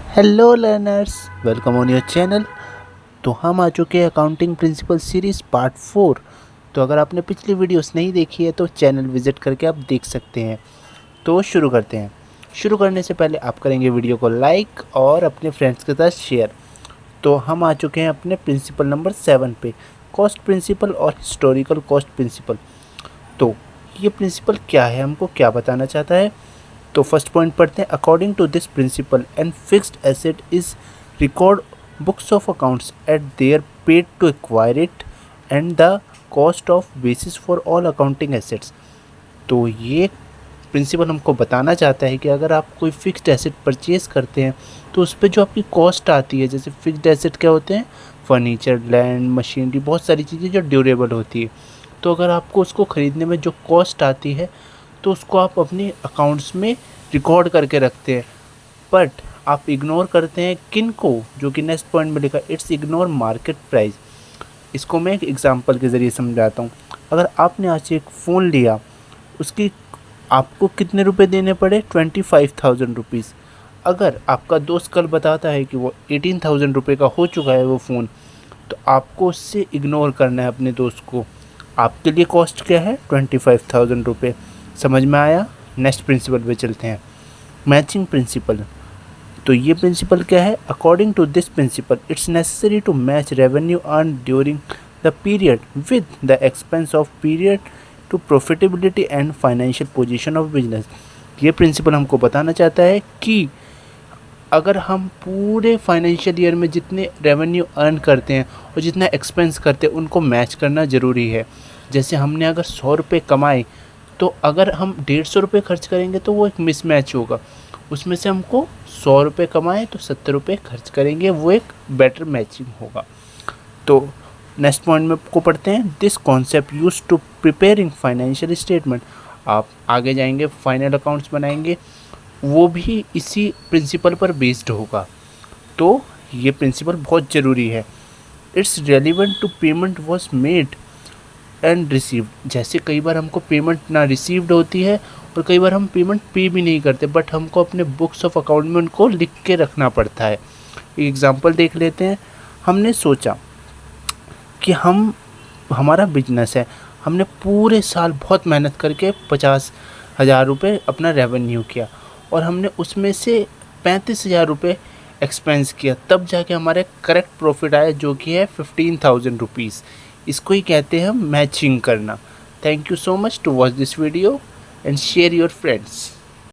Hello learners, welcome on your channel. तो हम आ चुके हैं अकाउंटिंग प्रिंसिपल सीरीज़ पार्ट 4। तो अगर आपने पिछली वीडियोस नहीं देखी है तो चैनल विज़िट करके आप देख सकते हैं। तो शुरू करते हैं। शुरू करने से पहले आप करेंगे वीडियो को लाइक और अपने फ्रेंड्स के साथ शेयर। तो हम आ चुके हैं अपने प्रिंसिपल नंबर 7 पे, कॉस्ट प्रिंसिपल और हिस्टोरिकल कॉस्ट प्रिंसिपल। तो ये प्रिंसिपल क्या है, हमको क्या बताना चाहता है। तो फर्स्ट पॉइंट पढ़ते हैं। According to this principle and fixed asset is record books of accounts at their paid to acquire it and the cost of basis for all accounting assets. तो ये प्रिंसिपल हमको बताना चाहता है कि अगर आप कोई फिक्स्ड एसेट परचेज करते हैं तो उस पर जो आपकी कॉस्ट आती है, जैसे फिक्स्ड एसेट क्या होते हैं, फर्नीचर, लैंड, मशीनरी, बहुत सारी चीज़ें जो ड्यूरेबल होती है। तो अगर आपको उसको ख़रीदने में जो कॉस्ट आती है तो उसको आप अपने अकाउंट्स में रिकॉर्ड करके रखते हैं। बट आप इग्नोर करते हैं किन को, जो कि नेक्स्ट पॉइंट में लिखा, इट्स इग्नोर मार्केट प्राइस। इसको मैं एक एग्जांपल के ज़रिए समझाता हूँ। अगर आपने आज एक फ़ोन लिया, उसकी आपको कितने रुपए देने पड़े, 25,000 रुपीज़। अगर आपका दोस्त कल बताता है कि वो 18,000 रुपये का हो चुका है वो फ़ोन, तो आपको उससे इग्नोर करना है अपने दोस्त को। आपके लिए कॉस्ट क्या है, 25,000 रुपये। समझ में आया। नेक्स्ट प्रिंसिपल पे चलते हैं, मैचिंग प्रिंसिपल। तो ये प्रिंसिपल क्या है, according to this principle it's necessary to match revenue earn during the period with the expense of period to profitability and financial position of business. ये प्रिंसिपल हमको बताना चाहता है कि अगर हम पूरे फाइनेंशियल ईयर में जितने रेवेन्यू अर्न करते हैं और जितना एक्सपेंस करते हैं उनको मैच करना ज़रूरी है। जैसे हमने अगर 100 रुपये कमाए तो अगर हम 150 रुपये खर्च करेंगे तो वो एक मिसमैच होगा। उसमें से हमको 100 रुपये कमाए तो 70 रुपये खर्च करेंगे, वो एक बेटर मैचिंग होगा। तो नेक्स्ट पॉइंट में को पढ़ते हैं। This concept use to preparing financial statement. आप आगे जाएंगे, फाइनल अकाउंट्स बनाएंगे, वो भी इसी प्रिंसिपल पर बेस्ड होगा। तो ये प्रिंसिपल बहुत ज़रूरी है। It's relevant to payment was made and received. जैसे कई बार हमको पेमेंट ना रिसीव्ड होती है और कई बार हम पेमेंट पे भी नहीं करते, बट हमको अपने बुक्स ऑफ अकाउंट में उनको लिख के रखना पड़ता है। एक एग्जांपल देख लेते हैं। हमने सोचा कि हमारा बिजनेस है, हमने पूरे साल बहुत मेहनत करके 50,000 रुपये अपना रेवेन्यू किया और हमने उसमें से 35,000 रुपये एक्सपेंस किया, तब जाके हमारे करेक्ट प्रॉफिट आया जो कि है 15,000 रुपीज़। इसको ही कहते हैं मैचिंग करना। Thank you so much to watch this video and share your friends.